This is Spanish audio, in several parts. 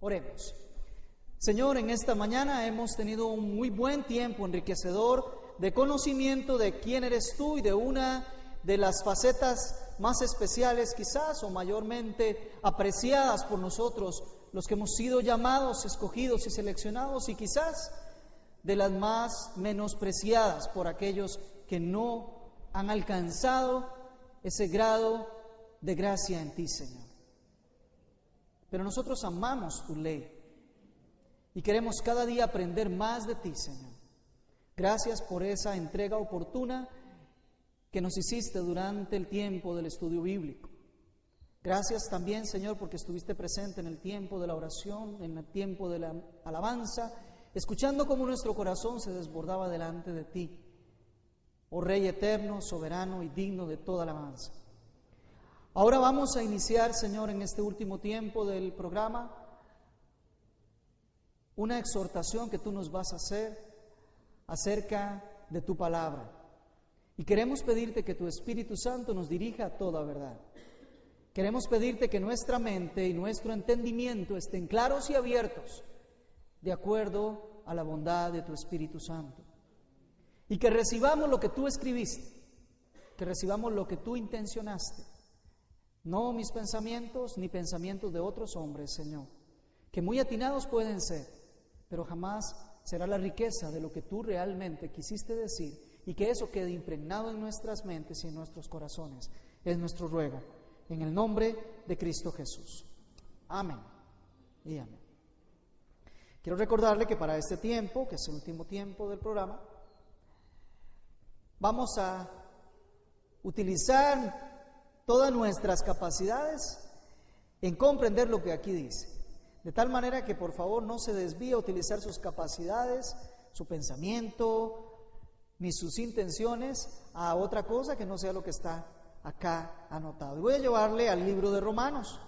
Oremos. Señor, en esta mañana hemos tenido un muy buen tiempo enriquecedor de conocimiento de quién eres tú y de una de las facetas más especiales quizás o mayormente apreciadas por nosotros, los que hemos sido llamados, escogidos y seleccionados, y quizás de las más menospreciadas por aquellos que no han alcanzado ese grado de gracia en ti, Señor. Pero nosotros amamos tu ley y queremos cada día aprender más de ti, Señor. Gracias por esa entrega oportuna que nos hiciste durante el tiempo del estudio bíblico. Gracias también, Señor, porque estuviste presente en el tiempo de la oración, en el tiempo de la alabanza, escuchando cómo nuestro corazón se desbordaba delante de ti, oh Rey eterno, soberano y digno de toda alabanza. Ahora vamos a iniciar, Señor, en este último tiempo del programa, una exhortación que tú nos vas a hacer acerca de tu palabra. Y queremos pedirte que tu Espíritu Santo nos dirija a toda verdad. Queremos pedirte que nuestra mente y nuestro entendimiento estén claros y abiertos de acuerdo a la bondad de tu Espíritu Santo. Y que recibamos lo que tú escribiste, que recibamos lo que tú intencionaste. No mis pensamientos ni pensamientos de otros hombres, Señor, que muy atinados pueden ser, pero jamás será la riqueza de lo que tú realmente quisiste decir, y que eso quede impregnado en nuestras mentes y en nuestros corazones. Es nuestro ruego, en el nombre de Cristo Jesús. Amén y amén. Quiero recordarle que para este tiempo, que es el último tiempo del programa, vamos a utilizar todas nuestras capacidades en comprender lo que aquí dice. De tal manera que por favor no se desvíe a utilizar sus capacidades, su pensamiento, ni sus intenciones a otra cosa que no sea lo que está acá anotado. Y voy a llevarle al libro de Romanos.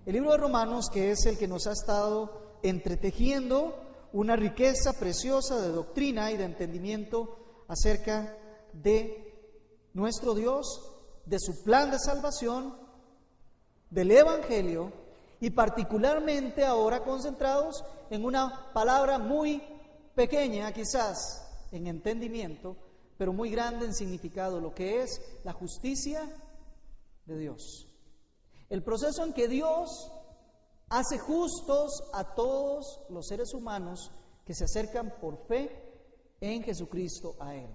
El libro de Romanos, que es el que nos ha estado entretejiendo una riqueza preciosa de doctrina y de entendimiento acerca de nuestro Dios, de su plan de salvación, del Evangelio, y particularmente ahora concentrados en una palabra muy pequeña quizás en entendimiento, pero muy grande en significado, lo que es la justicia de Dios. El proceso en que Dios hace justos a todos los seres humanos que se acercan por fe en Jesucristo a Él.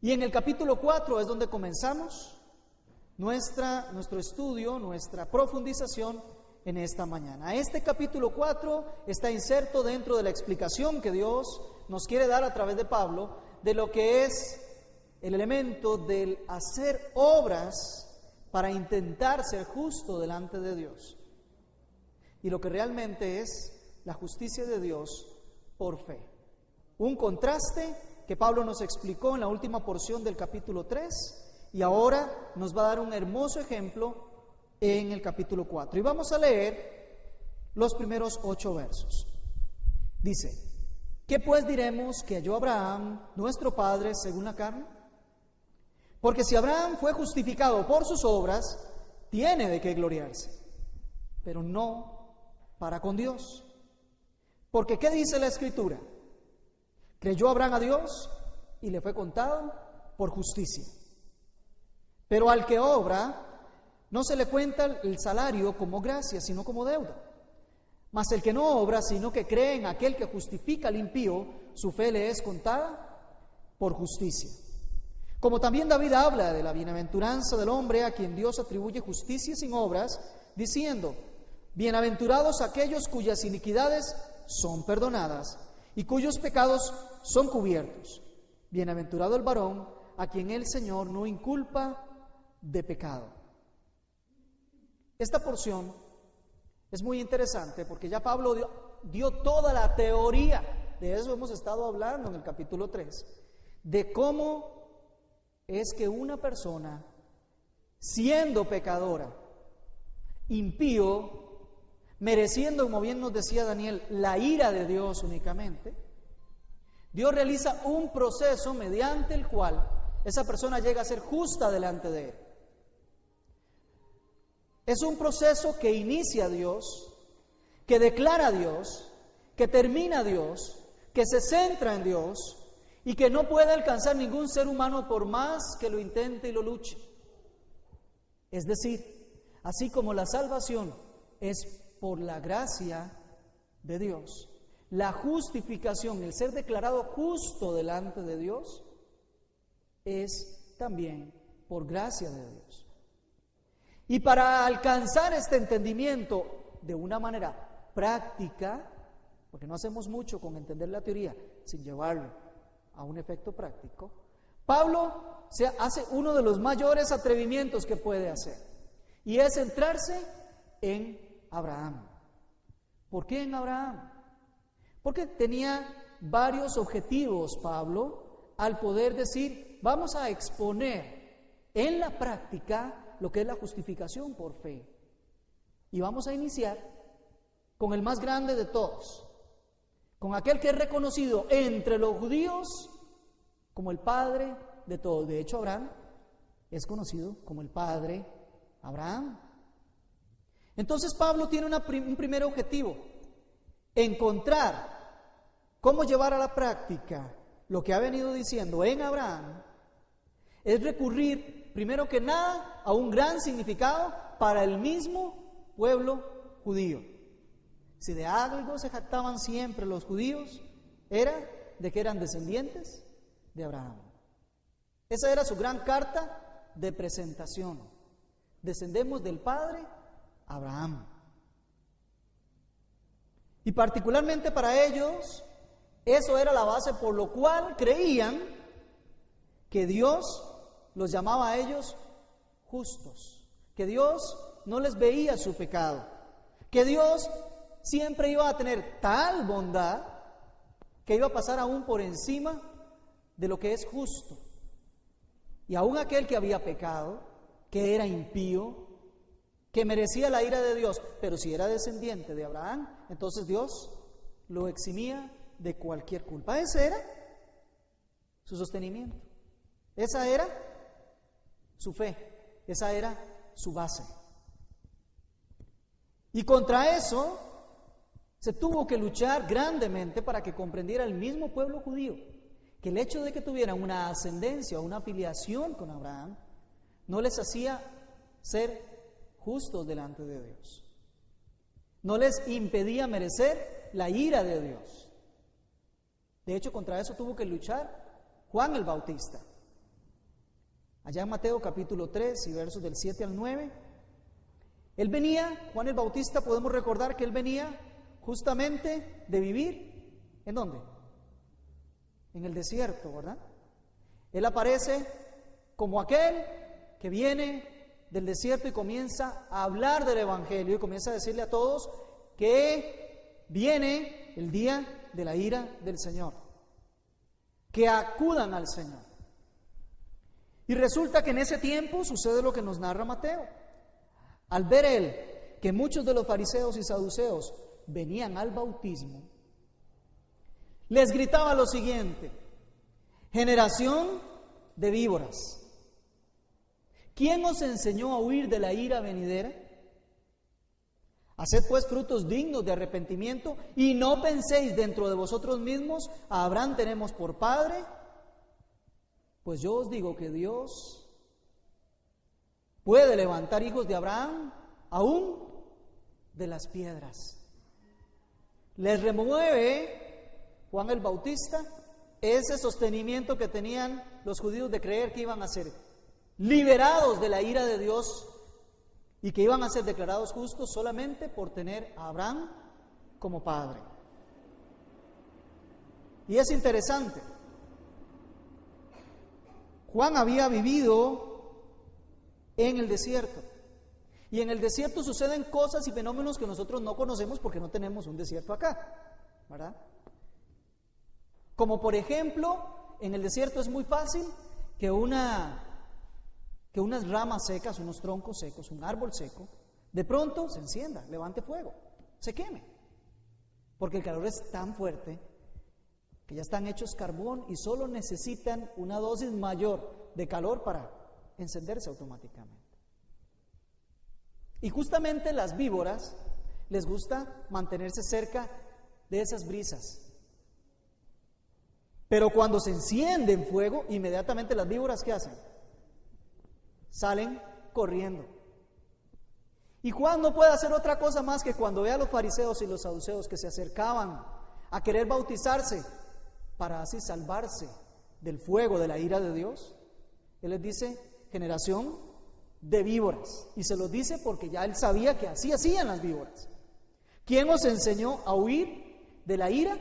Y en el capítulo 4 es donde comenzamos nuestro estudio, nuestra profundización en esta mañana. Este capítulo 4 está inserto dentro de la explicación que Dios nos quiere dar a través de Pablo de lo que es el elemento del hacer obras para intentar ser justo delante de Dios, y lo que realmente es la justicia de Dios por fe. Un contraste que Pablo nos explicó en la última porción del capítulo 3, y ahora nos va a dar un hermoso ejemplo en el capítulo 4. Y vamos a leer los primeros 8 versos. Dice: ¿qué pues diremos que halló Abraham, nuestro padre, según la carne? Porque si Abraham fue justificado por sus obras, tiene de qué gloriarse, pero no para con Dios. Porque ¿qué dice la Escritura? Creyó Abraham a Dios y le fue contado por justicia. Pero al que obra, no se le cuenta el salario como gracia, sino como deuda. Mas el que no obra, sino que cree en aquel que justifica al impío, su fe le es contada por justicia. Como también David habla de la bienaventuranza del hombre a quien Dios atribuye justicia sin obras, diciendo: bienaventurados aquellos cuyas iniquidades son perdonadas y cuyos pecados son cubiertos. Bienaventurado el varón a quien el Señor no inculpa de pecado. Esta porción es muy interesante porque ya Pablo dio toda la teoría, de eso hemos estado hablando en el capítulo 3, de cómo es que una persona, siendo pecadora, impío, mereciendo, como bien nos decía Daniel, la ira de Dios únicamente, Dios realiza un proceso mediante el cual esa persona llega a ser justa delante de Él. Es un proceso que inicia Dios, que declara Dios, que termina Dios, que se centra en Dios y que no puede alcanzar ningún ser humano por más que lo intente y lo luche. Es decir, así como la salvación es por la gracia de Dios, la justificación, el ser declarado justo delante de Dios, es también por gracia de Dios. Y para alcanzar este entendimiento de una manera práctica, porque no hacemos mucho con entender la teoría sin llevarlo a un efecto práctico, Pablo hace uno de los mayores atrevimientos que puede hacer, y es centrarse en Abraham. ¿Por qué en Abraham? Porque tenía varios objetivos, Pablo, al poder decir, vamos a exponer en la práctica lo que es la justificación por fe. Y vamos a iniciar con el más grande de todos, con aquel que es reconocido entre los judíos como el padre de todos. De hecho, Abraham es conocido como el padre Abraham. Entonces Pablo tiene un primer objetivo: encontrar cómo llevar a la práctica lo que ha venido diciendo en Abraham. Es recurrir, primero que nada, a un gran significado para el mismo pueblo judío. Si de algo se jactaban siempre los judíos, era de que eran descendientes de Abraham. Esa era su gran carta de presentación. Descendemos del padre Abraham. Y particularmente para ellos, eso era la base por lo cual creían que Dios los llamaba a ellos justos, que Dios no les veía su pecado, que Dios siempre iba a tener tal bondad que iba a pasar aún por encima de lo que es justo. Y aún aquel que había pecado, que era impío, que merecía la ira de Dios, pero si era descendiente de Abraham, entonces Dios lo eximía de cualquier culpa. Ese era su sostenimiento, esa era su fe, esa era su base. Y contra eso se tuvo que luchar grandemente para que comprendiera el mismo pueblo judío que el hecho de que tuvieran una ascendencia o una afiliación con Abraham no les hacía ser justos delante de Dios, no les impedía merecer la ira de Dios. De hecho, contra eso tuvo que luchar Juan el Bautista. Allá en Mateo capítulo 3 y versos del 7 al 9, él venía, Juan el Bautista, podemos recordar que él venía justamente de vivir, ¿en dónde? En el desierto, ¿verdad? Él aparece como aquel que viene del desierto y comienza a hablar del Evangelio y comienza a decirle a todos que viene el día de la ira del Señor, que acudan al Señor. Y resulta que en ese tiempo sucede lo que nos narra Mateo. Al ver él que muchos de los fariseos y saduceos venían al bautismo, les gritaba lo siguiente: generación de víboras, ¿quién os enseñó a huir de la ira venidera? Haced pues frutos dignos de arrepentimiento y no penséis dentro de vosotros mismos: a Abraham tenemos por padre. Pues yo os digo que Dios puede levantar hijos de Abraham aún de las piedras. Les remueve Juan el Bautista ese sostenimiento que tenían los judíos de creer que iban a ser liberados de la ira de Dios y que iban a ser declarados justos solamente por tener a Abraham como padre. Y es interesante, Juan había vivido en el desierto, y en el desierto suceden cosas y fenómenos que nosotros no conocemos porque no tenemos un desierto acá, ¿verdad? Como por ejemplo, en el desierto es muy fácil que unas ramas secas, unos troncos secos, un árbol seco, de pronto se encienda, levante fuego, se queme, porque el calor es tan fuerte que ya están hechos carbón y solo necesitan una dosis mayor de calor para encenderse automáticamente. Y justamente las víboras les gusta mantenerse cerca de esas brisas. Pero cuando se enciende en fuego, inmediatamente las víboras, ¿qué hacen? Salen corriendo. Y Juan no puede hacer otra cosa más que cuando ve a los fariseos y los saduceos que se acercaban a querer bautizarse para así salvarse del fuego de la ira de Dios, él les dice: generación de víboras. Y se los dice porque ya él sabía que así hacían las víboras. ¿Quién os enseñó a huir de la ira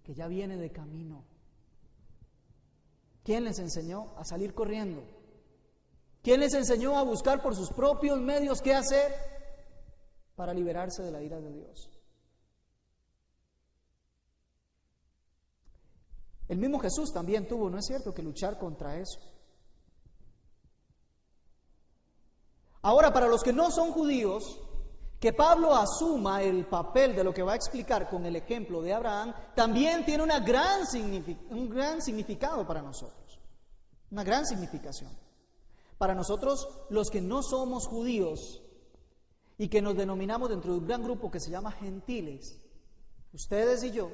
que ya viene de camino? ¿Quién les enseñó a salir corriendo? ¿Quién les enseñó a buscar por sus propios medios qué hacer para liberarse de la ira de Dios? El mismo Jesús también tuvo, ¿no es cierto?, que luchar contra eso. Ahora, para los que no son judíos, que Pablo asuma el papel de lo que va a explicar con el ejemplo de Abraham, también tiene un gran significado para nosotros, una gran significación. Para nosotros, los que no somos judíos y que nos denominamos dentro de un gran grupo que se llama gentiles, ustedes y yo,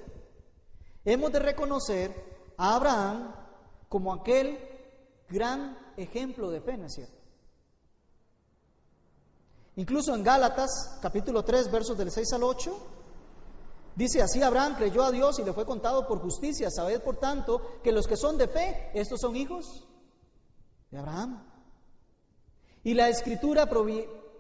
hemos de reconocer a Abraham como aquel gran ejemplo de fe, ¿no es cierto? Incluso en Gálatas, capítulo 3, versos del 6 al 8, dice así: Abraham creyó a Dios y le fue contado por justicia. Sabed, por tanto, que los que son de fe, estos son hijos de Abraham. Y la Escritura,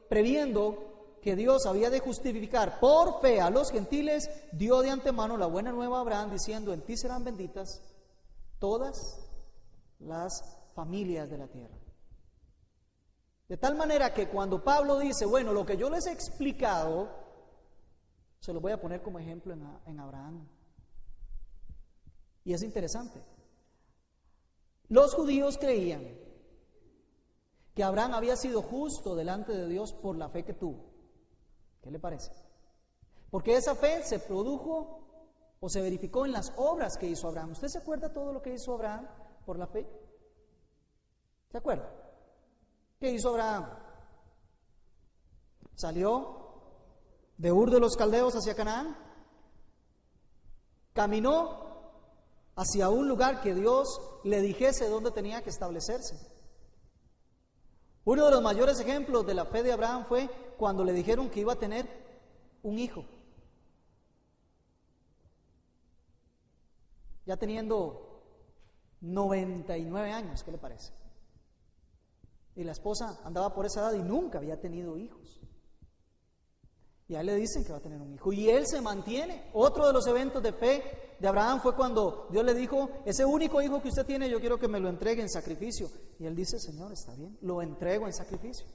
previendo que Dios había de justificar por fe a los gentiles, dio de antemano la buena nueva a Abraham, diciendo: en ti serán benditas todas las familias de la tierra. De tal manera que cuando Pablo dice: bueno, lo que yo les he explicado, se lo voy a poner como ejemplo en Abraham. Y es interesante. Los judíos creían que Abraham había sido justo delante de Dios por la fe que tuvo. ¿Qué le parece? Porque esa fe se produjo o se verificó en las obras que hizo Abraham. ¿Usted se acuerda todo lo que hizo Abraham por la fe? ¿Se acuerda? ¿Qué hizo Abraham? Salió de Ur de los Caldeos hacia Canaán, caminó hacia un lugar que Dios le dijese dónde tenía que establecerse. Uno de los mayores ejemplos de la fe de Abraham fue cuando le dijeron que iba a tener un hijo. Ya teniendo 99 años, ¿qué le parece? Y la esposa andaba por esa edad y nunca había tenido hijos. Y a él le dicen que va a tener un hijo. Y él se mantiene. Otro de los eventos de fe de Abraham fue cuando Dios le dijo: ese único hijo que usted tiene, yo quiero que me lo entregue en sacrificio. Y él dice: Señor, está bien, lo entrego en sacrificio.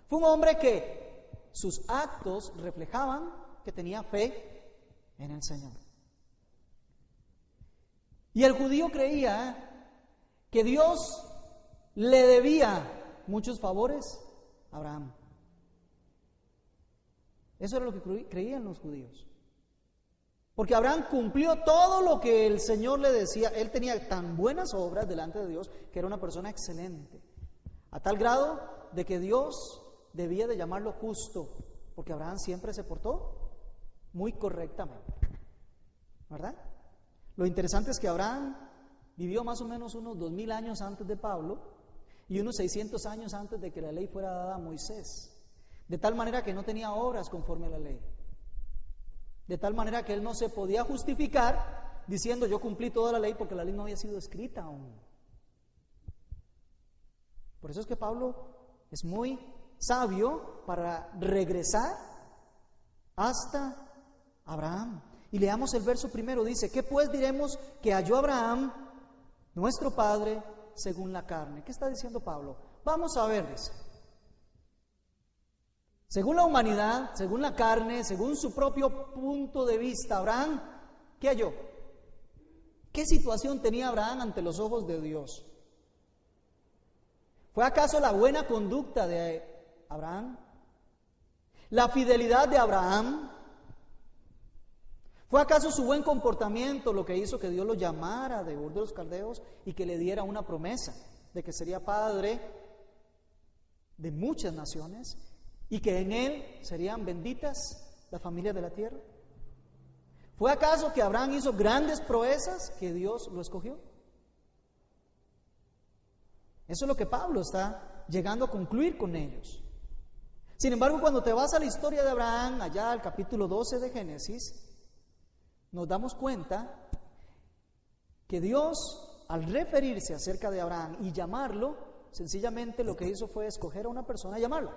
Fue un hombre que sus actos reflejaban que tenía fe en el Señor. Y el judío creía que Dios le debía muchos favores a Abraham. Eso era lo que creían los judíos. Porque Abraham cumplió todo lo que el Señor le decía. Él tenía tan buenas obras delante de Dios que era una persona excelente. A tal grado de que Dios debía de llamarlo justo, porque Abraham siempre se portó muy correctamente. ¿Verdad? Lo interesante es que Abraham vivió más o menos unos 2000 años antes de Pablo y unos 600 años antes de que la ley fuera dada a Moisés. De tal manera que no tenía obras conforme a la ley. De tal manera que él no se podía justificar diciendo: yo cumplí toda la ley, porque la ley no había sido escrita aún. Por eso es que Pablo es muy sabio para regresar hasta Abraham. Y leamos el verso primero, dice: ¿qué pues diremos que halló Abraham, nuestro padre, según la carne? ¿Qué está diciendo Pablo? Vamos a ver, dice. Según la humanidad, según la carne, según su propio punto de vista, Abraham, ¿qué halló? ¿Qué situación tenía Abraham ante los ojos de Dios? ¿Fue acaso la buena conducta de Abraham? ¿La fidelidad de Abraham? ¿Fue acaso su buen comportamiento lo que hizo que Dios lo llamara de Ur de los Caldeos y que le diera una promesa de que sería padre de muchas naciones y que en él serían benditas las familias de la tierra? ¿Fue acaso que Abraham hizo grandes proezas que Dios lo escogió? Eso es lo que Pablo está llegando a concluir con ellos. Sin embargo, cuando te vas a la historia de Abraham, allá al capítulo 12 de Génesis, nos damos cuenta que Dios, al referirse acerca de Abraham y llamarlo, sencillamente lo que hizo fue escoger a una persona y llamarla.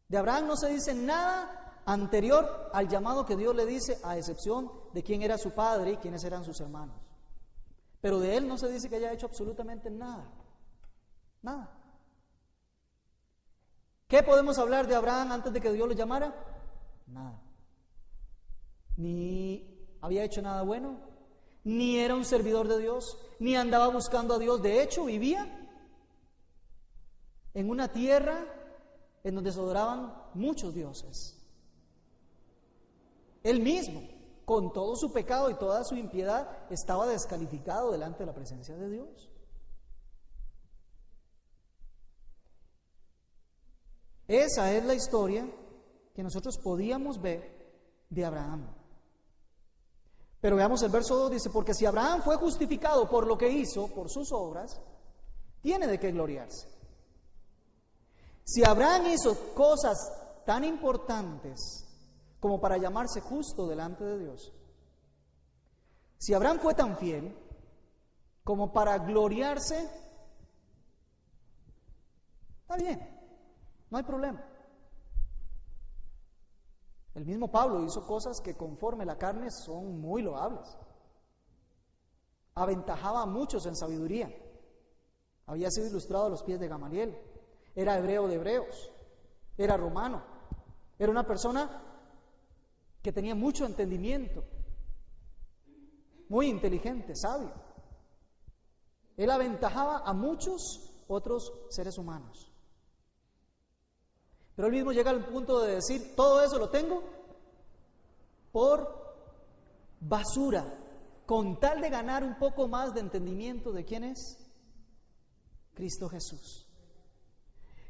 De Abraham no se dice nada anterior al llamado que Dios le dice, a excepción de quién era su padre y quiénes eran sus hermanos. Pero de él no se dice que haya hecho absolutamente nada. Nada. ¿Qué podemos hablar de Abraham antes de que Dios lo llamara? Nada. Ni había hecho nada bueno, ni era un servidor de Dios, ni andaba buscando a Dios. De hecho, vivía en una tierra en donde se adoraban muchos dioses. Él mismo, con todo su pecado y toda su impiedad, estaba descalificado delante de la presencia de Dios. Esa es la historia que nosotros podíamos ver de Abraham. Pero veamos el verso 2, dice, porque si Abraham fue justificado por lo que hizo, por sus obras, tiene de qué gloriarse. Si Abraham hizo cosas tan importantes como para llamarse justo delante de Dios, si Abraham fue tan fiel como para gloriarse, está bien. No hay problema. El mismo Pablo hizo cosas que conforme la carne son muy loables. Aventajaba a muchos en sabiduría. Había sido ilustrado a los pies de Gamaliel. Era hebreo de hebreos. Era romano. Era una persona que tenía mucho entendimiento. Muy inteligente, sabio. Él aventajaba a muchos otros seres humanos. Pero él mismo llega al punto de decir, todo eso lo tengo por basura, con tal de ganar un poco más de entendimiento de quién es Cristo Jesús.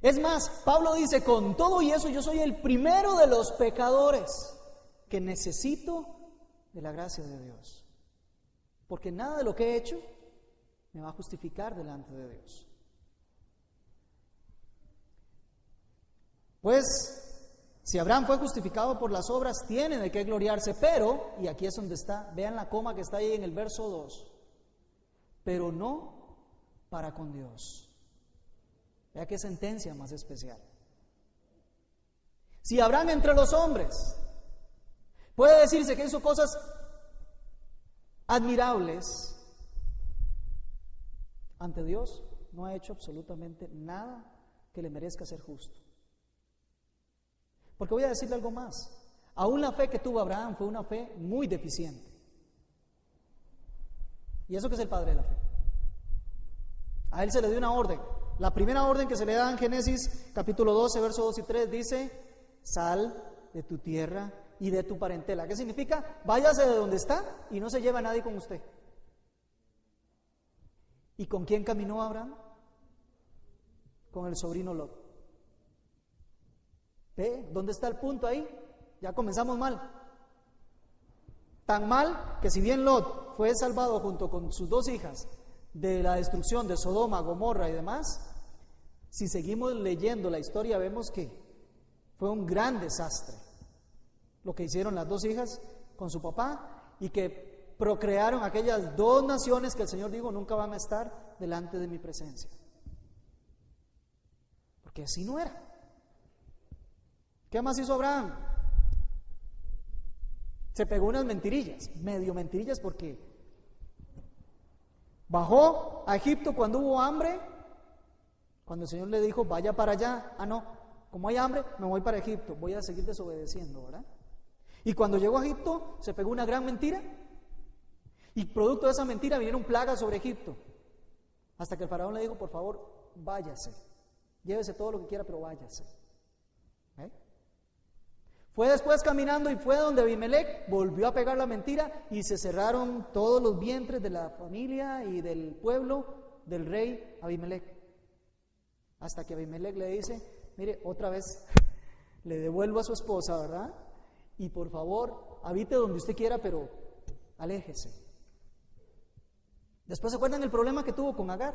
Es más, Pablo dice, con todo y eso yo soy el primero de los pecadores que necesito de la gracia de Dios. Porque nada de lo que he hecho me va a justificar delante de Dios. Pues, si Abraham fue justificado por las obras, tiene de qué gloriarse, pero, y aquí es donde está, vean la coma que está ahí en el verso 2, pero no para con Dios. Vea qué sentencia más especial. Si Abraham entre los hombres puede decirse que hizo cosas admirables, ante Dios no ha hecho absolutamente nada que le merezca ser justo. Porque voy a decirle algo más. Aún la fe que tuvo Abraham fue una fe muy deficiente. Y eso que es el padre de la fe. A él se le dio una orden. La primera orden que se le da en Génesis capítulo 12, versos 2 y 3 dice, sal de tu tierra y de tu parentela. ¿Qué significa? Váyase de donde está y no se lleva a nadie con usted. ¿Y con quién caminó Abraham? Con el sobrino Lot. ¿Ve? ¿Dónde está el punto ahí? Ya comenzamos mal. Tan mal que si bien Lot fue salvado junto con sus dos hijas de la destrucción de Sodoma, Gomorra y demás, si seguimos leyendo la historia vemos que fue un gran desastre lo que hicieron las dos hijas con su papá y que procrearon aquellas dos naciones que el Señor dijo nunca van a estar delante de mi presencia. Porque así no era. ¿Qué más hizo Abraham? Se pegó unas mentirillas, medio mentirillas, porque bajó a Egipto cuando hubo hambre, cuando el Señor le dijo, vaya para allá. Ah, no, como hay hambre, me voy para Egipto, voy a seguir desobedeciendo, ¿verdad? Y cuando llegó a Egipto, se pegó una gran mentira, y producto de esa mentira vinieron plagas sobre Egipto, hasta que el faraón le dijo, por favor, váyase, llévese todo lo que quiera, pero váyase. Fue después caminando y fue donde Abimelech volvió a pegar la mentira y se cerraron todos los vientres de la familia y del pueblo del rey Abimelech. Hasta que Abimelech le dice, mire, otra vez le devuelvo a su esposa, ¿verdad? Y por favor, habite donde usted quiera, pero aléjese. Después se acuerdan el problema que tuvo con Agar.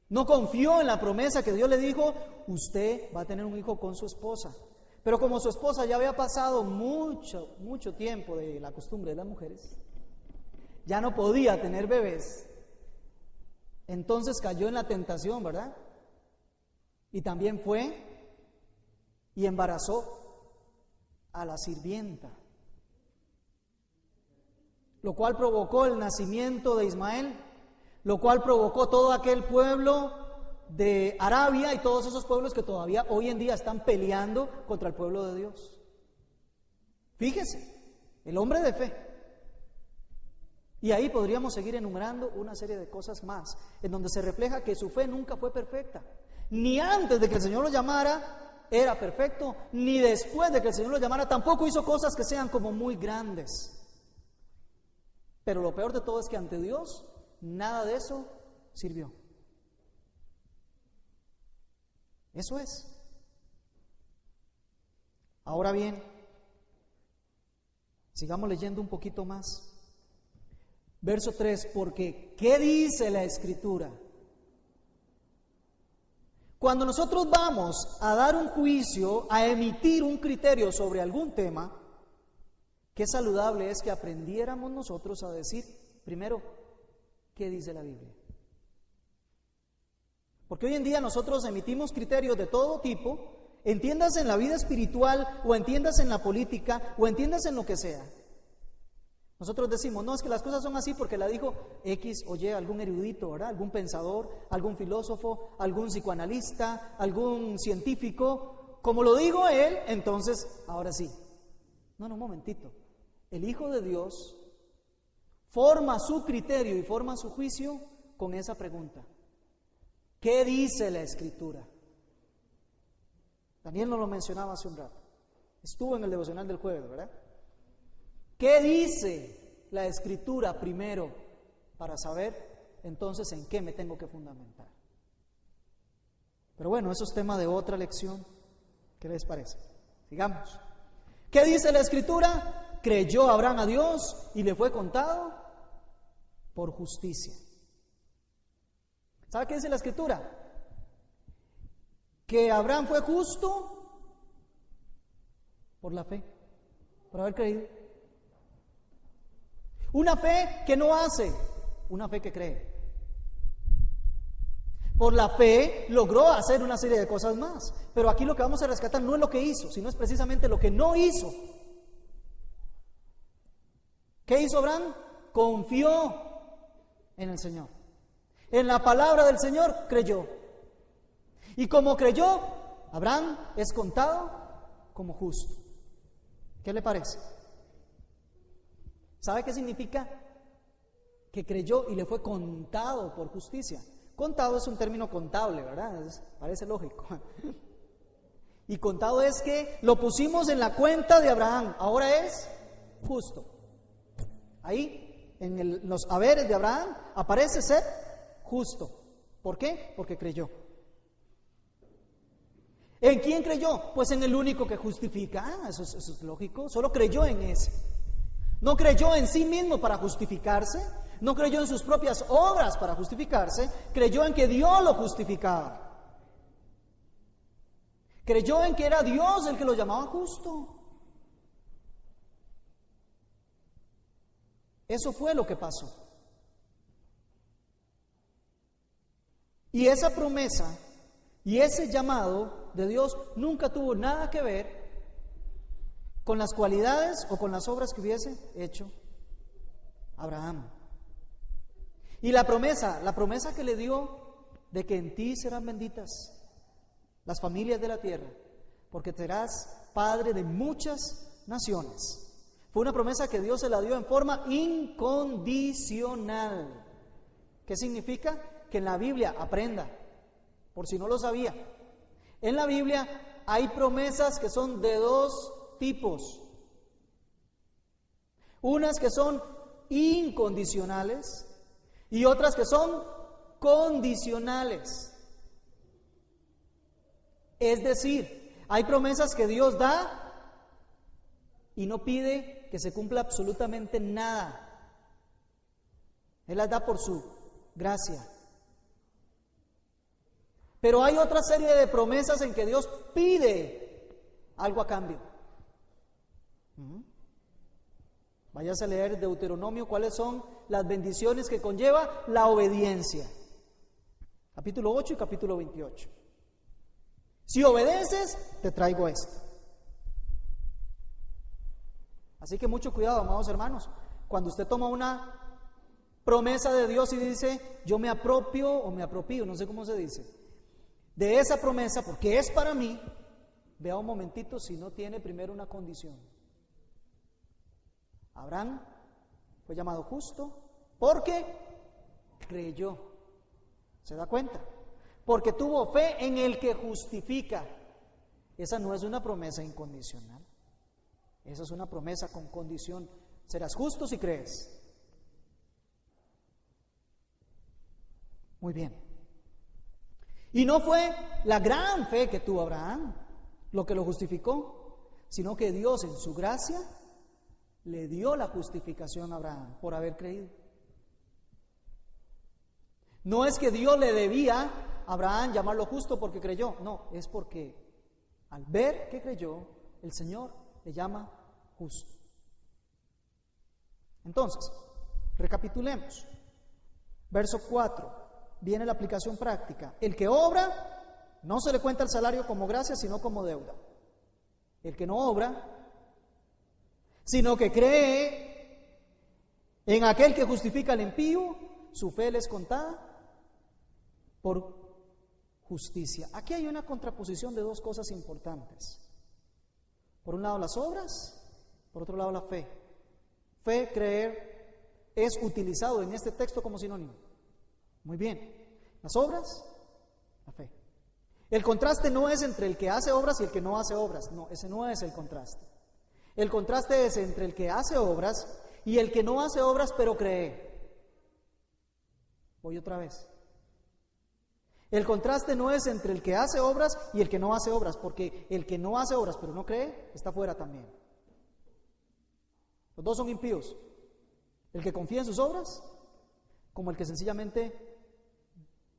No confió en la promesa que Dios le dijo, usted va a tener un hijo con su esposa. Pero como su esposa ya había pasado mucho tiempo de la costumbre de las mujeres, ya no podía tener bebés, entonces cayó en la tentación, ¿verdad? Y también fue y embarazó a la sirvienta, lo cual provocó el nacimiento de Ismael, lo cual provocó todo aquel pueblo de Arabia y todos esos pueblos que todavía hoy en día están peleando contra el pueblo de Dios. Fíjese, el hombre de fe. Y ahí podríamos seguir enumerando una serie de cosas más, en donde se refleja que su fe nunca fue perfecta. Ni antes de que el Señor lo llamara era perfecto, ni después de que el Señor lo llamara tampoco hizo cosas que sean como muy grandes. Pero lo peor de todo es que ante Dios nada de eso sirvió. Eso es. Ahora bien, sigamos leyendo un poquito más. Verso 3, porque ¿qué dice la Escritura? Cuando nosotros vamos a dar un juicio, a emitir un criterio sobre algún tema, qué saludable es que aprendiéramos nosotros a decir, primero, ¿qué dice la Biblia? Porque hoy en día nosotros emitimos criterios de todo tipo, entiéndase en la vida espiritual, o entiéndase en la política, o entiéndase en lo que sea. Nosotros decimos, no, es que las cosas son así porque la dijo X o Y, algún erudito, ¿verdad? Algún pensador, algún filósofo, algún psicoanalista, algún científico. Como lo dijo él, entonces, ahora sí. No, un momentito. El Hijo de Dios forma su criterio y forma su juicio con esa pregunta. ¿Qué dice la Escritura? Daniel nos lo mencionaba hace un rato. Estuvo en el devocional del jueves, ¿verdad? ¿Qué dice la Escritura primero para saber entonces en qué me tengo que fundamentar? Pero bueno, eso es tema de otra lección. ¿Qué les parece? Sigamos. ¿Qué dice la Escritura? Creyó Abraham a Dios y le fue contado por justicia. ¿Sabe qué dice la Escritura? Que Abraham fue justo por la fe, por haber creído. Una fe que no hace, una fe que cree. Por la fe logró hacer una serie de cosas más. Pero aquí lo que vamos a rescatar no es lo que hizo, sino es precisamente lo que no hizo. ¿Qué hizo Abraham? Confió en el Señor. En la palabra del Señor creyó. Y como creyó, Abraham es contado como justo. ¿Qué le parece? ¿Sabe qué significa? Que creyó y le fue contado por justicia. Contado es un término contable, ¿verdad? Parece lógico. Y contado es que lo pusimos en la cuenta de Abraham. Ahora es justo. Ahí, en los haberes de Abraham, aparece ser justo. ¿Por qué? Porque creyó. ¿En quién creyó? Pues en el único que justifica. Eso es lógico. Solo creyó en ese. No creyó en sí mismo para justificarse, no creyó en sus propias obras para justificarse, creyó en que Dios lo justificaba. Creyó en que era Dios el que lo llamaba justo. Eso fue lo que pasó. Y esa promesa y ese llamado de Dios nunca tuvo nada que ver con las cualidades o con las obras que hubiese hecho Abraham. Y la promesa que le dio de que en ti serán benditas las familias de la tierra, porque serás padre de muchas naciones. Fue una promesa que Dios se la dio en forma incondicional. ¿Qué significa? Que en la Biblia, aprenda, por si no lo sabía, en la Biblia hay promesas que son de dos tipos. Unas que son incondicionales y otras que son condicionales. Es decir, hay promesas que Dios da y no pide que se cumpla absolutamente nada. Él las da por su gracia. Pero hay otra serie de promesas en que Dios pide algo a cambio. Váyase a leer Deuteronomio, cuáles son las bendiciones que conlleva la obediencia. Capítulo 8 y capítulo 28. Si obedeces, te traigo esto. Así que mucho cuidado, amados hermanos. Cuando usted toma una promesa de Dios y dice, yo me apropio o me apropio, no sé cómo se dice, de esa promesa porque es para mí, vea un momentito si no tiene primero una condición. Abraham fue llamado justo porque creyó. ¿Se da cuenta? Porque tuvo fe en el que justifica. Esa no es una promesa incondicional. Esa es una promesa con condición. Serás justo si crees. Muy bien. Y no fue la gran fe que tuvo Abraham lo que lo justificó, sino que Dios en su gracia le dio la justificación a Abraham por haber creído. No es que Dios le debía a Abraham llamarlo justo porque creyó, no, es porque al ver que creyó, el Señor le llama justo. Entonces, recapitulemos. Verso 4. Viene la aplicación práctica. El que obra, no se le cuenta el salario como gracia, sino como deuda. El que no obra, sino que cree en aquel que justifica al impío, su fe le es contada por justicia. Aquí hay una contraposición de dos cosas importantes. Por un lado las obras, por otro lado la fe. Fe, creer, es utilizado en este texto como sinónimo. Muy bien, las obras, la fe. El contraste no es entre el que hace obras y el que no hace obras, no, ese no es el contraste. El contraste es entre el que hace obras y el que no hace obras pero cree. Voy otra vez. El contraste no es entre el que hace obras y el que no hace obras, porque el que no hace obras pero no cree, está fuera también. Los dos son impíos. El que confía en sus obras, como el que sencillamente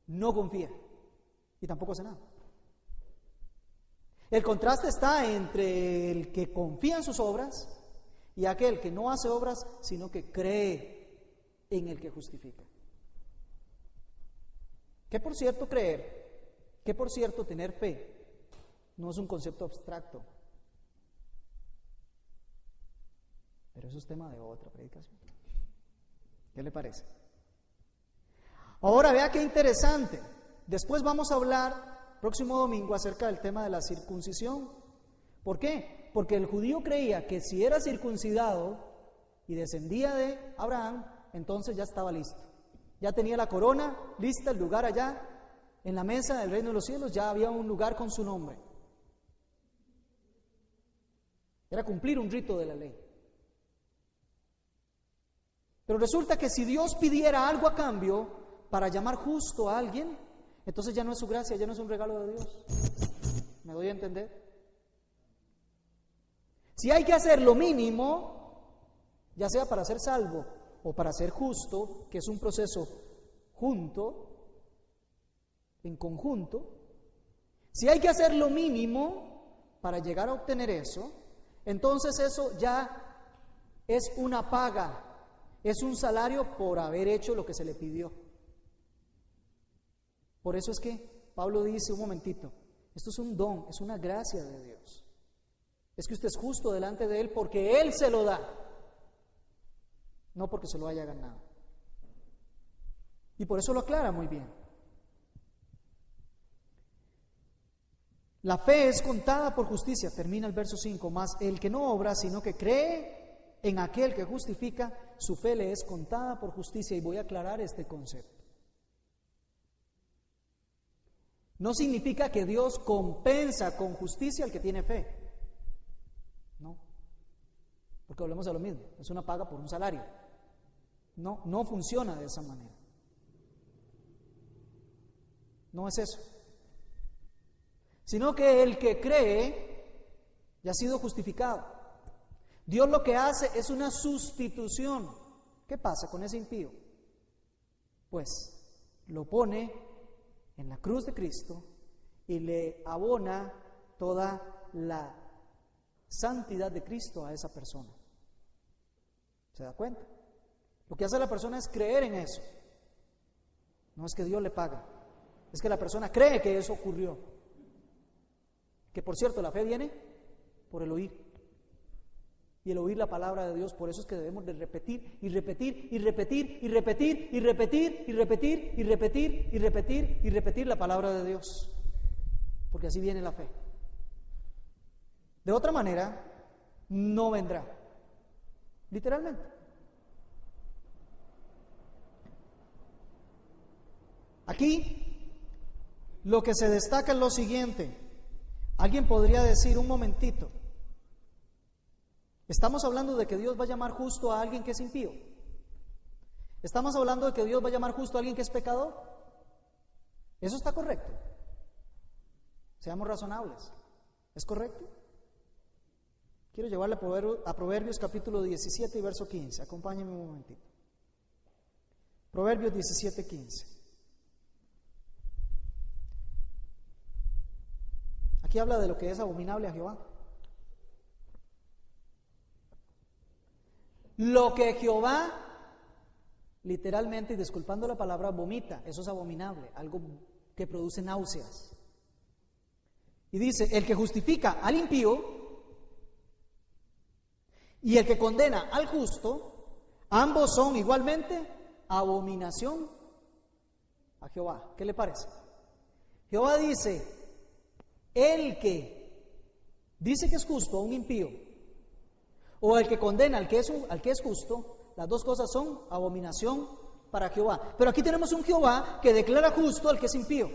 no confía y tampoco hace nada. El contraste está entre el que confía en sus obras y aquel que no hace obras, sino que cree en el que justifica. Que por cierto creer, que por cierto tener fe, no es un concepto abstracto. Pero eso es tema de otra predicación. ¿Qué le parece? Ahora vea qué interesante. Después vamos a hablar, próximo domingo, acerca del tema de la circuncisión. ¿Por qué? Porque el judío creía que si era circuncidado y descendía de Abraham, entonces ya estaba listo. Ya tenía la corona lista, el lugar allá, en la mesa del reino de los cielos, ya había un lugar con su nombre. Era cumplir un rito de la ley. Pero resulta que si Dios pidiera algo a cambio para llamar justo a alguien, entonces ya no es su gracia, ya no es un regalo de Dios. ¿Me doy a entender? Si hay que hacer lo mínimo, ya sea para ser salvo o para ser justo, que es un proceso junto, en conjunto, si hay que hacer lo mínimo para llegar a obtener eso, entonces eso ya es una paga, es un salario por haber hecho lo que se le pidió. Por eso es que Pablo dice, un momentito, esto es un don, es una gracia de Dios. Es que usted es justo delante de Él porque Él se lo da, no porque se lo haya ganado. Y por eso lo aclara muy bien. La fe es contada por justicia, termina el verso 5, más el que no obra, sino que cree en aquel que justifica, su fe le es contada por justicia. Y voy a aclarar este concepto. No significa que Dios compensa con justicia al que tiene fe. No. Porque volvemos a lo mismo. Es una paga por un salario. No, no funciona de esa manera. No es eso. sino que el que cree ya ha sido justificado. Dios lo que hace es una sustitución. ¿Qué pasa con ese impío? Pues lo pone en la cruz de Cristo y le abona toda la santidad de Cristo a esa persona. ¿Se da cuenta? Lo que hace la persona es creer en eso. No es que Dios le paga, es que la persona cree que eso ocurrió. Que por cierto, la fe viene por el oír. Y el oír la palabra de Dios, por eso es que debemos de repetir y repetir y repetir y repetir y repetir y repetir y repetir y repetir y repetir la palabra de Dios. Porque así viene la fe. De otra manera, no vendrá. Literalmente. Aquí, lo que se destaca es lo siguiente. Alguien podría decir, un momentito, ¿estamos hablando de que Dios va a llamar justo a alguien que es impío? ¿Estamos hablando de que Dios va a llamar justo a alguien que es pecador? ¿Eso está correcto? Seamos razonables. ¿Es correcto? Quiero llevarle a Proverbios capítulo 17 y verso 15. Acompáñenme un momentito. Proverbios 17, 15. Aquí habla de lo que es abominable a Jehová. Lo que Jehová, literalmente, y disculpando la palabra, vomita, eso es abominable, algo que produce náuseas. Y dice, el que justifica al impío y el que condena al justo, ambos son igualmente abominación a Jehová. ¿Qué le parece? Jehová dice, el que dice que es justo a un impío, o el que condena al que es justo, las dos cosas son abominación para Jehová. Pero aquí tenemos un Jehová que declara justo al que es impío.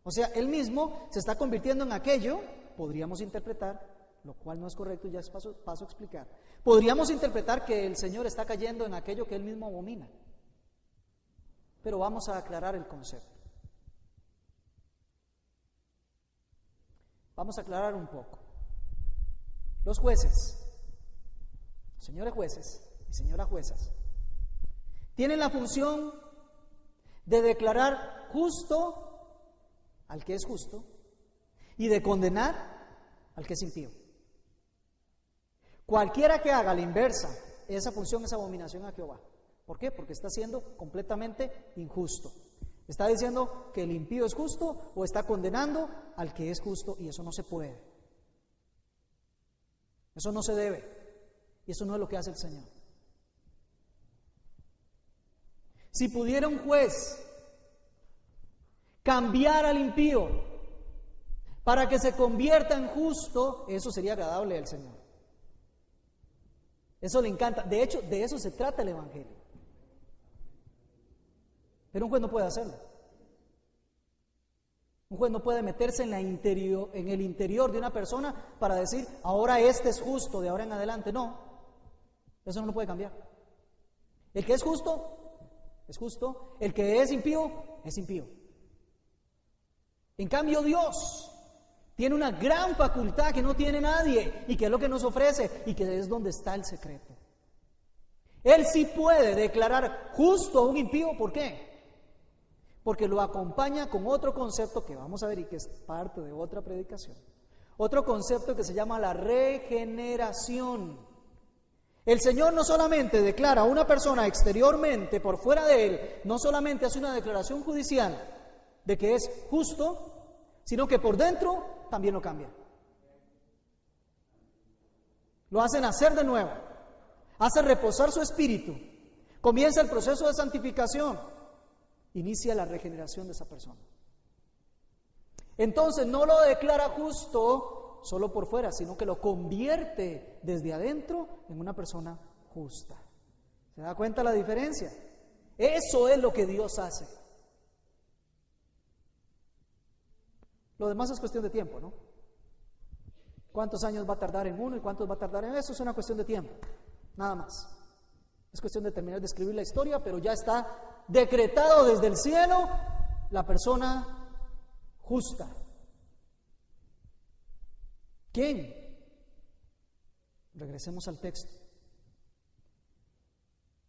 O sea, él mismo se está convirtiendo en aquello, podríamos interpretar, lo cual no es correcto, ya paso a explicar. Podríamos interpretar que el Señor está cayendo en aquello que él mismo abomina. Pero vamos a aclarar el concepto. Vamos a aclarar un poco. Los jueces, señores jueces y señoras juezas, tienen la función de declarar justo al que es justo y de condenar al que es impío. Cualquiera que haga la inversa, esa función es abominación a Jehová. ¿Por qué? Porque está siendo completamente injusto. Está diciendo que el impío es justo o está condenando al que es justo, y eso no se puede. Eso no se debe. Y eso no es lo que hace el Señor. Si pudiera un juez cambiar al impío para que se convierta en justo, eso sería agradable al Señor. Eso le encanta. De hecho, de eso se trata el Evangelio. Pero un juez no puede hacerlo. Un juez no puede meterse en el interior de una persona para decir, ahora este es justo, de ahora en adelante. No, eso no lo puede cambiar. El que es justo, es justo. El que es impío, es impío. En cambio, Dios tiene una gran facultad que no tiene nadie, y que es lo que nos ofrece, y que es donde está el secreto. Él sí puede declarar justo a un impío. ¿Por qué? Porque lo acompaña con otro concepto que vamos a ver y que es parte de otra predicación. Otro concepto que se llama la regeneración. El Señor no solamente declara a una persona exteriormente, por fuera de él, no solamente hace una declaración judicial de que es justo, sino que por dentro también lo cambia. Lo hace nacer de nuevo, hace reposar su espíritu, comienza el proceso de santificación, inicia la regeneración de esa persona. Entonces no lo declara justo solo por fuera, sino que lo convierte desde adentro en una persona justa. ¿Se da cuenta la diferencia? Eso es lo que Dios hace. Lo demás es cuestión de tiempo, ¿no? ¿Cuántos años va a tardar en uno y cuántos va a tardar en eso? Es una cuestión de tiempo, nada más. Es cuestión de terminar de escribir la historia, pero ya está decretado desde el cielo, la persona justa. ¿Quién? Regresemos al texto.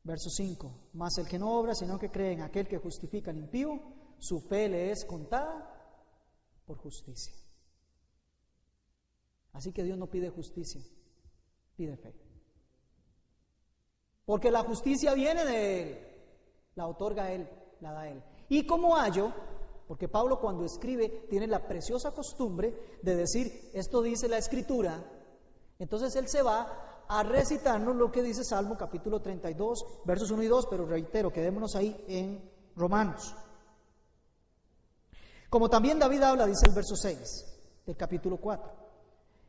Verso 5. Mas el que no obra, sino que cree en aquel que justifica al impío, su fe le es contada por justicia. Así que Dios no pide justicia, pide fe. Porque la justicia viene de Él, la otorga Él, la da Él. ¿Y cómo hallo? Porque Pablo, cuando escribe, tiene la preciosa costumbre de decir, esto dice la Escritura. Entonces él se va a recitarnos lo que dice Salmo capítulo 32, versos 1 y 2, pero reitero, quedémonos ahí en Romanos. Como también David habla, dice el verso 6 del capítulo 4.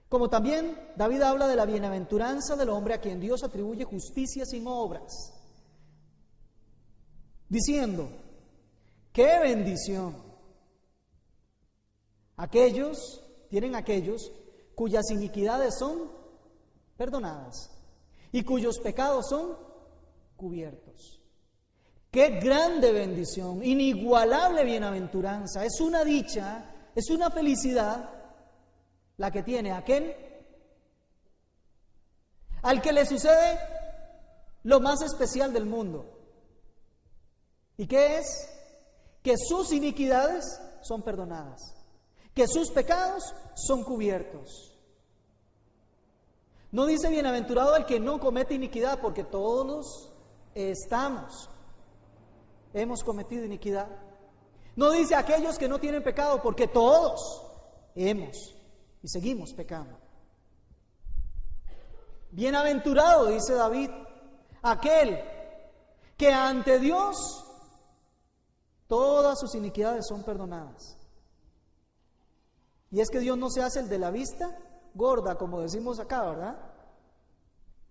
Como también David habla de la bienaventuranza del hombre a quien Dios atribuye justicia sin obras, diciendo, ¡qué bendición! Tienen aquellos cuyas iniquidades son perdonadas y cuyos pecados son cubiertos. ¡Qué grande bendición! Inigualable bienaventuranza. Es una dicha, es una felicidad la que tiene aquel al que le sucede lo más especial del mundo. ¿Y qué es? Que sus iniquidades son perdonadas, que sus pecados son cubiertos. No dice bienaventurado el que no comete iniquidad, porque todos hemos cometido iniquidad. No dice aquellos que no tienen pecado, porque todos hemos y seguimos pecando. Bienaventurado, dice David, aquel que ante Dios todas sus iniquidades son perdonadas. Y es que Dios no se hace el de la vista gorda, como decimos acá, ¿verdad?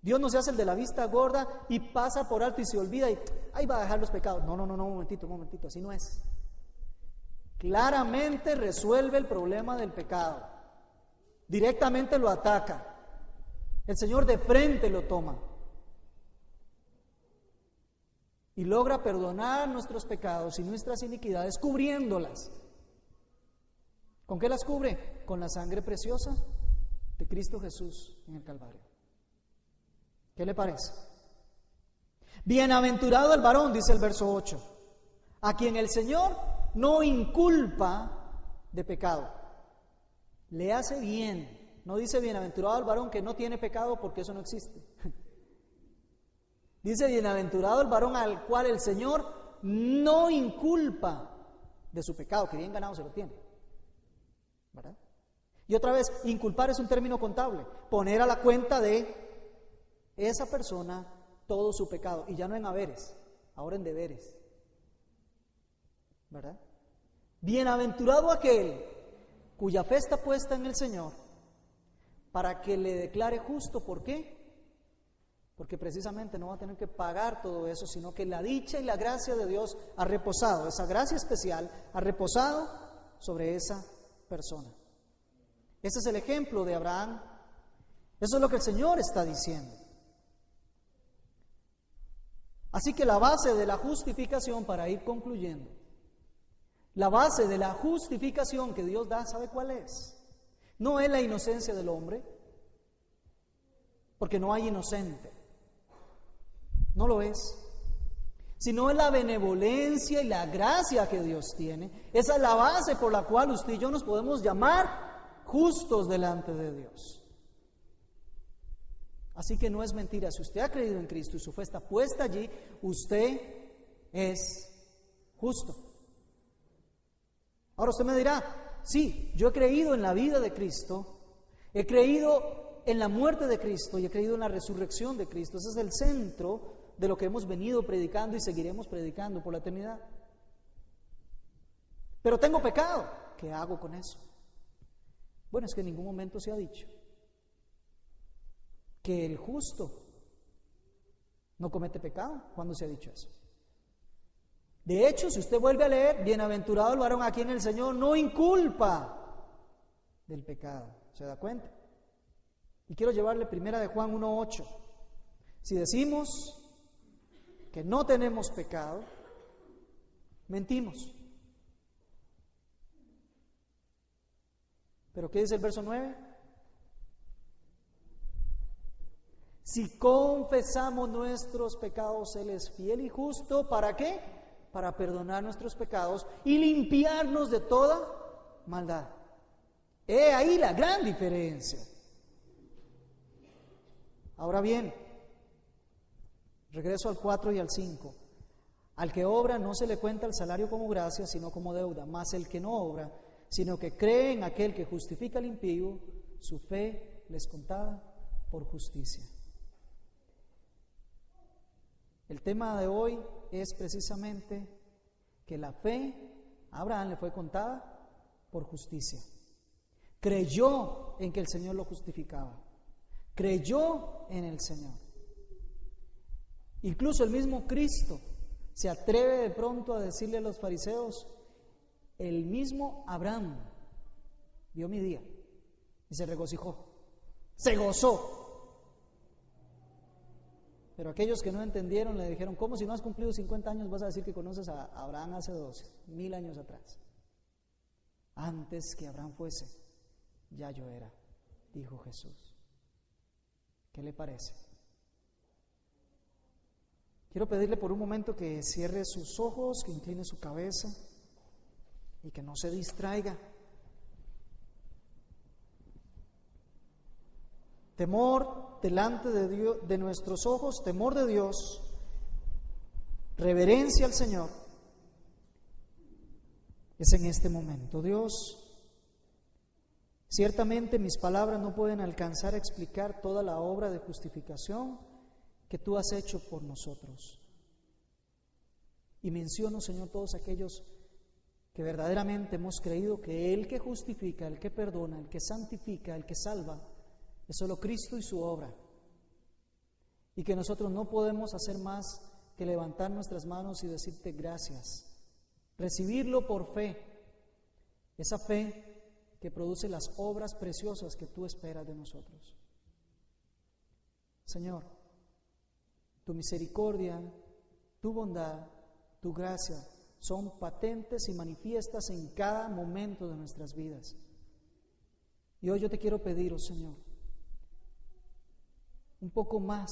Dios no se hace el de la vista gorda y pasa por alto y se olvida y ahí va a dejar los pecados. No, un momentito, así no es. Claramente resuelve el problema del pecado. Directamente lo ataca. El Señor de frente lo toma. Y logra perdonar nuestros pecados y nuestras iniquidades, cubriéndolas. ¿Con qué las cubre? Con la sangre preciosa de Cristo Jesús en el Calvario. ¿Qué le parece? Bienaventurado el varón, dice el verso 8, a quien el Señor no inculpa de pecado. Le hace bien. No dice bienaventurado el varón que no tiene pecado, porque eso no existe. Dice bienaventurado el varón al cual el Señor no inculpa de su pecado, que bien ganado se lo tiene. ¿Verdad? Y otra vez, inculpar es un término contable, poner a la cuenta de esa persona todo su pecado, y ya no en haberes, ahora en deberes. ¿Verdad? Bienaventurado aquel cuya fe está puesta en el Señor, para que le declare justo. ¿Por qué? Porque precisamente no va a tener que pagar todo eso, sino que la dicha y la gracia de Dios ha reposado, esa gracia especial ha reposado sobre esa persona. Ese es el ejemplo de Abraham. Eso es lo que el Señor está diciendo. Así que la base de la justificación, para ir concluyendo, la base de la justificación que Dios da, ¿sabe cuál es? No es la inocencia del hombre, porque no hay inocente, no lo es, sino es la benevolencia y la gracia que Dios tiene. Esa es la base por la cual usted y yo nos podemos llamar justos delante de Dios. Así que no es mentira, si usted ha creído en Cristo y su fe está puesta allí, usted es justo. Ahora usted me dirá, sí, yo he creído en la vida de Cristo, he creído en la muerte de Cristo y he creído en la resurrección de Cristo. Ese es el centro de lo que hemos venido predicando y seguiremos predicando por la eternidad. Pero tengo pecado, ¿qué hago con eso? Bueno, es que en ningún momento se ha dicho que el justo no comete pecado. ¿Cuándo se ha dicho eso? De hecho, si usted vuelve a leer, bienaventurado el varón a quien el Señor no inculpa del pecado. ¿Se da cuenta? Y quiero llevarle primera de Juan 1:8. Si decimos que no tenemos pecado, mentimos ¿Pero qué dice el verso 9? Si confesamos nuestros pecados, Él es fiel y justo. ¿Para qué? Para perdonar nuestros pecados y limpiarnos de toda maldad. He ahí la gran diferencia. Ahora bien, regreso al 4 y al 5. Al que obra no se le cuenta el salario como gracia, sino como deuda. Mas el que no obra, sino que cree en aquel que justifica al impío, su fe le es contada por justicia. El tema de hoy es precisamente que la fe a Abraham le fue contada por justicia. Creyó en que el Señor lo justificaba. Creyó en el Señor. Incluso el mismo Cristo se atreve de pronto a decirle a los fariseos: el mismo Abraham vio mi día y se regocijó, se gozó. Pero aquellos que no entendieron le dijeron: ¿cómo si no has cumplido 50 años vas a decir que conoces a Abraham hace 1000 años atrás? Antes que Abraham fuese, ya yo era, dijo Jesús. ¿Qué le parece? Quiero pedirle por un momento que cierre sus ojos, que incline su cabeza y que no se distraiga. Temor delante de Dios, de nuestros ojos, temor de Dios, reverencia al Señor, es en este momento. Dios, ciertamente mis palabras no pueden alcanzar a explicar toda la obra de justificación que tú has hecho por nosotros. Y menciono, Señor, todos aquellos que verdaderamente hemos creído que el que justifica, el que perdona, el que santifica, el que salva, es solo Cristo y su obra. Y que nosotros no podemos hacer más que levantar nuestras manos y decirte gracias. Recibirlo por fe. Esa fe que produce las obras preciosas que tú esperas de nosotros. Señor, tu misericordia, tu bondad, tu gracia son patentes y manifiestas en cada momento de nuestras vidas. Y hoy yo te quiero pedir, oh Señor, un poco más,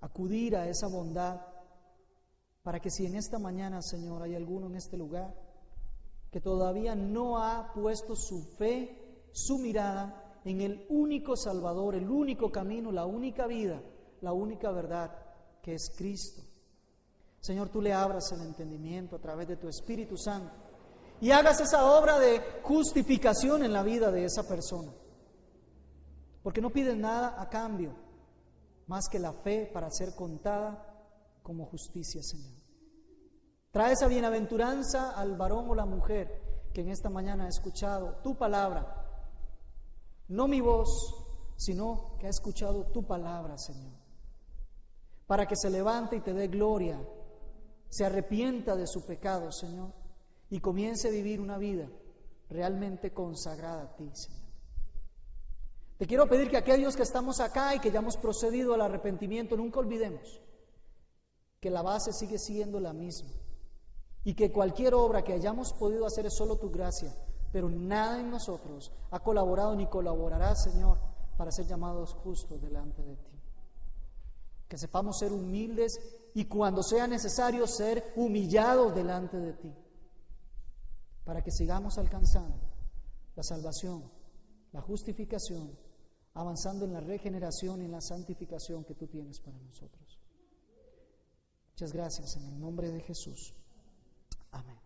acudir a esa bondad, para que si en esta mañana, Señor, hay alguno en este lugar que todavía no ha puesto su fe, su mirada en el único Salvador, el único camino, la única vida, la única verdad, que es Cristo. Señor, tú le abras el entendimiento a través de tu Espíritu Santo y hagas esa obra de justificación en la vida de esa persona. Porque no pides nada a cambio, más que la fe para ser contada como justicia, Señor. Trae esa bienaventuranza al varón o la mujer que en esta mañana ha escuchado tu palabra, no mi voz, sino que ha escuchado tu palabra, Señor, para que se levante y te dé gloria, se arrepienta de su pecado, Señor, y comience a vivir una vida realmente consagrada a ti, Señor. Te quiero pedir que aquellos que estamos acá y que ya hemos procedido al arrepentimiento, nunca olvidemos que la base sigue siendo la misma y que cualquier obra que hayamos podido hacer es solo tu gracia, pero nada en nosotros ha colaborado ni colaborará, Señor, para ser llamados justos delante de ti. Que sepamos ser humildes y cuando sea necesario ser humillados delante de ti, para que sigamos alcanzando la salvación, la justificación, avanzando en la regeneración y en la santificación que tú tienes para nosotros. Muchas gracias en el nombre de Jesús. Amén.